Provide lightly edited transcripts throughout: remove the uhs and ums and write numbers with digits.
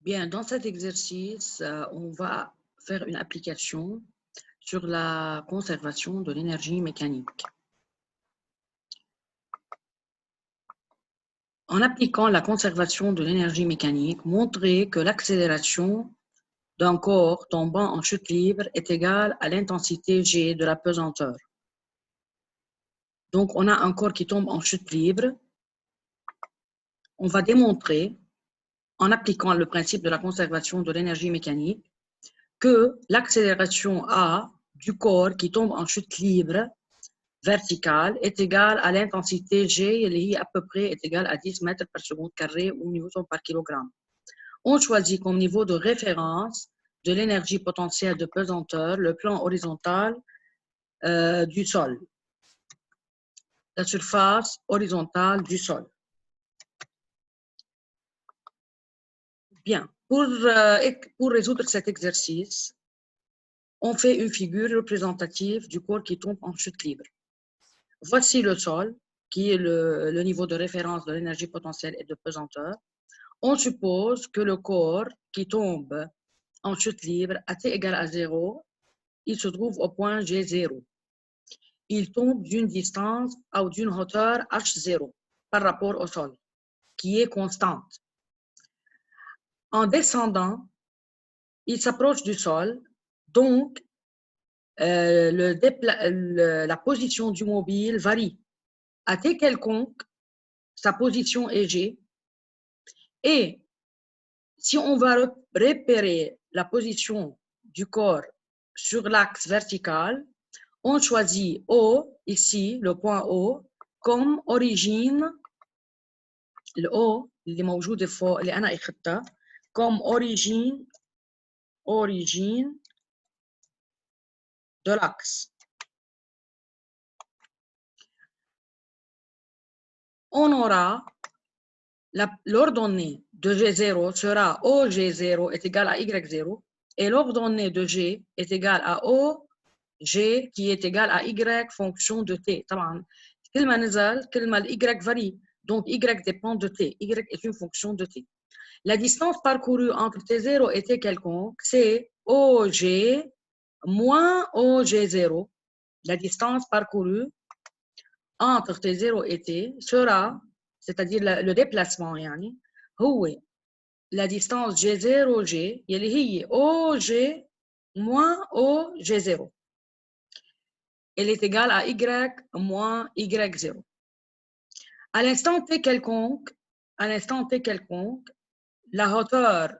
Bien, dans cet exercice, on va faire une application sur la conservation de l'énergie mécanique. En appliquant la conservation de l'énergie mécanique, montrer que l'accélération d'un corps tombant en chute libre est égale à l'intensité G de la pesanteur. Donc, on a un corps qui tombe en chute libre. On va démontrer, en appliquant le principe de la conservation de l'énergie mécanique, que l'accélération A du corps qui tombe en chute libre verticale est égale à l'intensité G, qui à peu près est égale à 10 mètres par seconde carré ou newton par kilogramme. On choisit comme niveau de référence de l'énergie potentielle de pesanteur le plan horizontal du sol, la surface horizontale du sol. Bien, pour résoudre cet exercice, on fait une figure représentative du corps qui tombe en chute libre. Voici le sol, qui est le niveau de référence de l'énergie potentielle et de pesanteur. On suppose que le corps qui tombe en chute libre à t égale à 0, il se trouve au point G0. Il tombe d'une distance ou d'une hauteur H0 par rapport au sol, qui est constante. En descendant, il s'approche du sol, donc la position du mobile varie. À t quelconque, sa position est G. Et si on va repérer la position du corps sur l'axe vertical, on choisit O, ici, le point O, comme origine, le O, اللي موجودة فوق اللي أنا أخذتها, comme origine de l'axe. On aura l'ordonnée de G0 sera OG0 est égal à Y0 et l'ordonnée de G est égal à OG qui est égal à Y fonction de T. طبعا كل ما نزل كل ما Y varie. Donc Y dépend de T. Y est une fonction de T. La distance parcourue entre T0 et T quelconque, c'est OG moins OG0. La distance parcourue entre T0 et T sera, c'est-à-dire le déplacement, يعني, هو la distance G0G, اللي هي OG moins OG0. Elle est égale à Y moins Y0. À l'instant T quelconque, la hauteur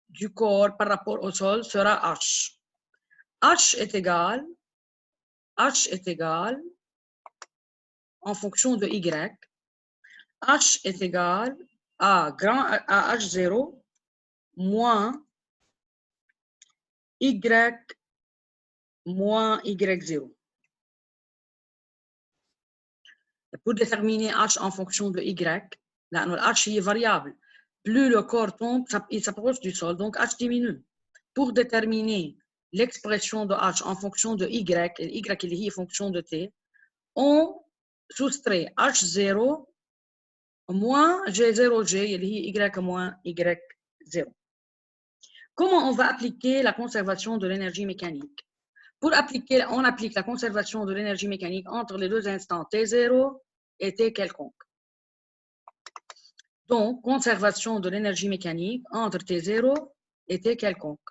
du corps par rapport au sol sera H. H est égal en fonction de Y. H est égal à H0 moins Y moins Y0. Pour déterminer H en fonction de Y, là, H est variable. Plus le corps tombe, il s'approche du sol, donc H diminue. Pour déterminer l'expression de H en fonction de Y, et Y est fonction de T, on soustrait H0 moins G0G, Y moins Y0. Comment on va appliquer la conservation de l'énergie mécanique? On applique la conservation de l'énergie mécanique entre les deux instants T0 et T quelconque. Donc, conservation de l'énergie mécanique entre T0 et T quelconque.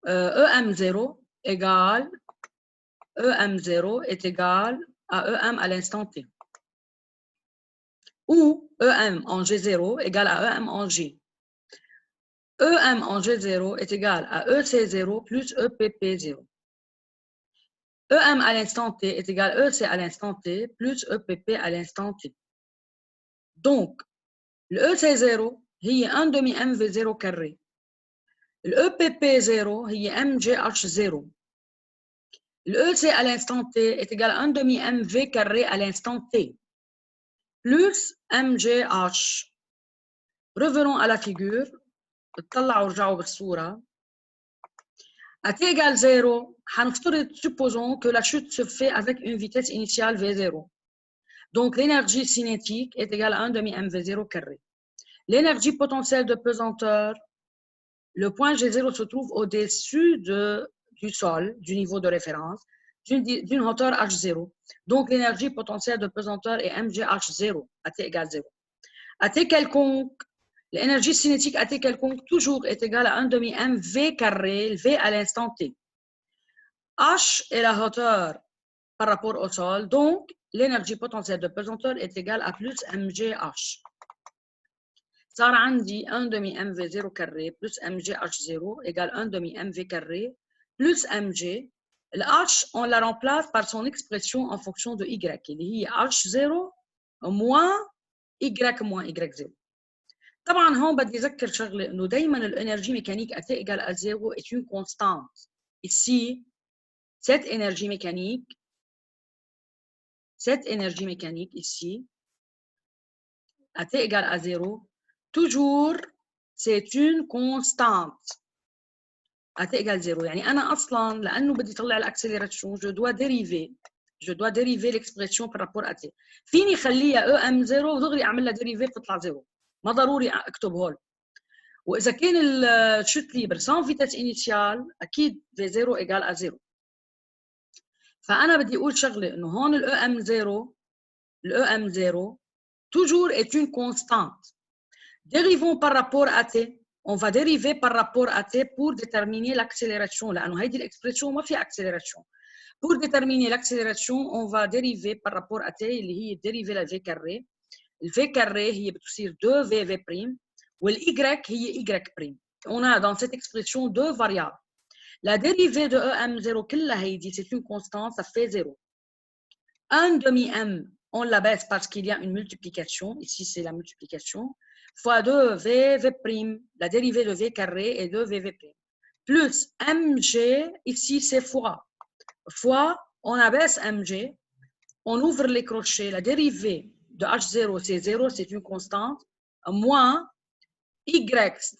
EM0 égale EM0 est égal à EM à l'instant T. Ou EM en G0 égale à EM en G. EM en G0 est égal à EC0 plus EPP0. EM à l'instant T est égal à EC à l'instant T plus EPP à l'instant T. Donc, le EC0 est 1 demi MV0 carré. Le EPP0 est MGH0. Le EC à l'instant T est égal à 1 demi MV carré à l'instant T plus MGH. Revenons à la figure. À t égale 0, supposons que la chute se fait avec une vitesse initiale V0. Donc l'énergie cinétique est égale à 1 demi MV0 carré. l'énergie potentielle de pesanteur, le point G0 se trouve au-dessus du sol, du niveau de référence, d'une hauteur H0. Donc, l'énergie potentielle de pesanteur est mgh0 à t égale 0. À t quelconque, l'énergie cinétique à t quelconque toujours est égale à 1 demi mv carré, le v à l'instant t. H est la hauteur par rapport au sol, donc l'énergie potentielle de pesanteur est égale à plus mgh. صار عندي 1 demi mv0 carré plus mgh0 égale 1 demi mv carré plus mg. Le h, on la remplace par son expression en fonction de y, اللي هي h0 moins y moins y0. طبعا هون بدي اذكر شغله انه دائما الانرجي mécanique à t égale à 0 est une constante. Ici, cette énergie mécanique ici à t égale à 0, toujours c'est une constante. à t égale 0 يعني أنا أصلاً لأنه بدي طلع الأكسلريشن je dois dériver l'expression par rapport à t. فيني خليها EM0 ودغري أعمل لها dériver بتطلع 0. ما ضروري أكتب هول. وإذا كان الشوت ليبر sans vitesse initiale أكيد V0 égale à 0. فأنا بدي أقول شغلة إنه هون ال EM0 toujours est une constante. Dérivons par rapport à t. On va dériver par rapport à t pour déterminer l'accélération. لأنه هيدي الإكسبريشن ما فيها accélération. Pour déterminer l'accélération, on va dériver par rapport à t اللي هي dériver la v carré. ال v carré هي بتصير 2v prime وال y هي y prime. On a dans cette expression deux variables. La dérivée de EM0 كلها هيدي c'est une constante, ça fait 0. 1 demi m, on la baisse parce qu'il y a une multiplication. Ici, c'est la multiplication. Fois 2 v prime, la dérivée de v carré est 2v prime. Plus mg, ici c'est fois. Fois, on abaisse mg, on ouvre les crochets, la dérivée de h0 c'est 0, c'est une constante, moins y,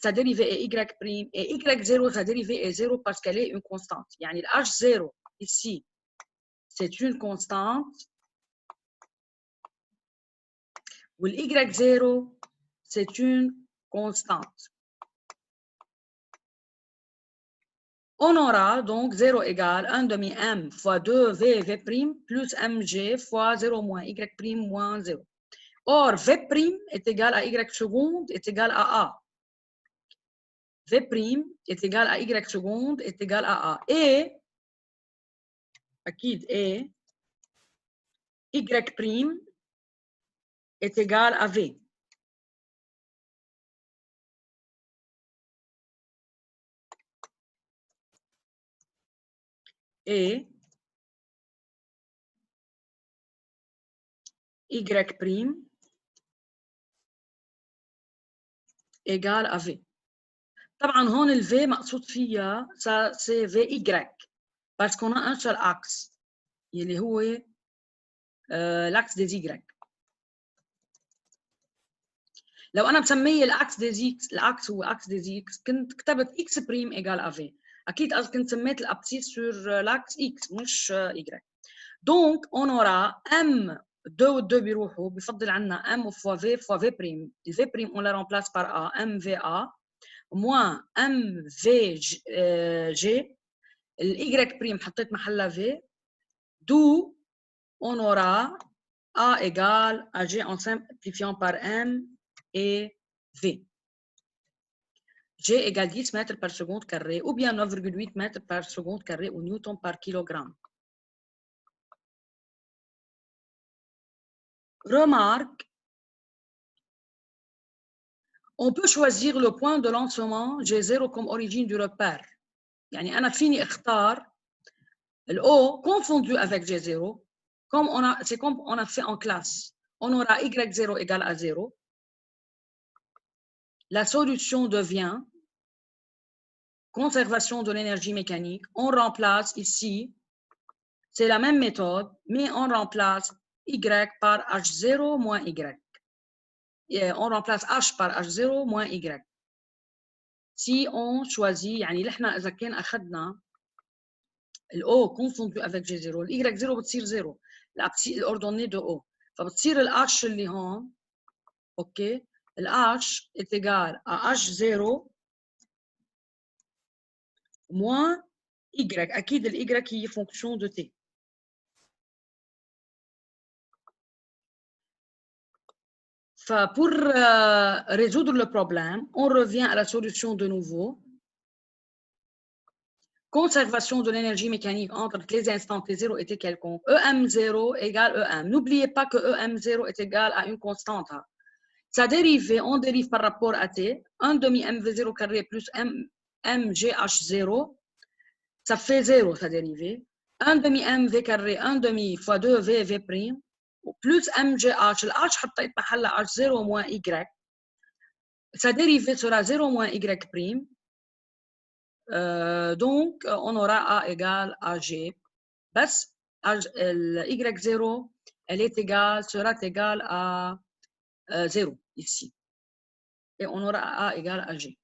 sa dérivée est y prime, et y0, sa dérivée est 0 parce qu'elle est une constante. Yani le h0 ici, c'est une constante, ou le y0, c'est une constante. On aura donc 0 égale 1 demi m fois 2v prime plus mg fois 0 moins y prime moins 0. Or, v prime est égal à y seconde est égal à a. V prime est égal à y seconde est égal à a. Et, et y prime est égal à v. Et y prime égal à v. طبعا هون ال V مقصود فيها c'est VY parce qu'on a un seul axe اللي هو l'axe des Y. لو أنا مسميه الأكس des X، الأكس هو أكس des X، كنت كتبت X prime égal à V. أكيد كنت سميت الأبسيس sur l'axe X مش Y. Donc on aura M 2 و 2 بيروحوا، بفضل عنا M fois V fois V prime. Le V prime on la remplace par A، MVA moins MVG، ال Y prime حطيت محلها V، d'où on aura A égale à G en simplifiant par M et V. G égale 10 mètres par seconde carré ou bien 9,8 mètres par seconde carré ou newton par kilogramme. Remarque, on peut choisir le point de lancement G0 comme origine du repère. يعني أنا فيني اختار le O confondu avec G0 comme c'est comme on a fait en classe. On aura Y0 égale à 0. La solution devient conservation de l'énergie mécanique. On remplace ici, c'est la même méthode, mais on remplace Y par H0 moins Y. Et on remplace H par H0 moins Y. Si on choisit, يعني نحن إذا كان أخذنا ال O confondu avec G0, ال Y0 بتصير 0, الأوردوني de O. فبتصير ال H اللي هون، أوكي، le H est égal à H0 moins Y. أكيد ال Y هي fonction de T. Pour résoudre le problème, on revient à la solution de nouveau. Conservation de l'énergie mécanique entre les instants T0 et T quelconque. EM0 égale EM. N'oubliez pas que EM0 est égal à une constante. Sa dérivée, on dérive par rapport à T. 1 demi MV0 carré plus MGH0. Ça fait 0 sa dérivée. 1 demi MV carré, 1 demi fois 2 VV prime. Plus MGH. Le H حطيت محلها H0 moins Y. Sa dérivée sera 0 moins Y prime. Donc, on aura A égale à G. Bas, Y0, elle est égale, sera égale à 0 ici. Et on aura A égale à G.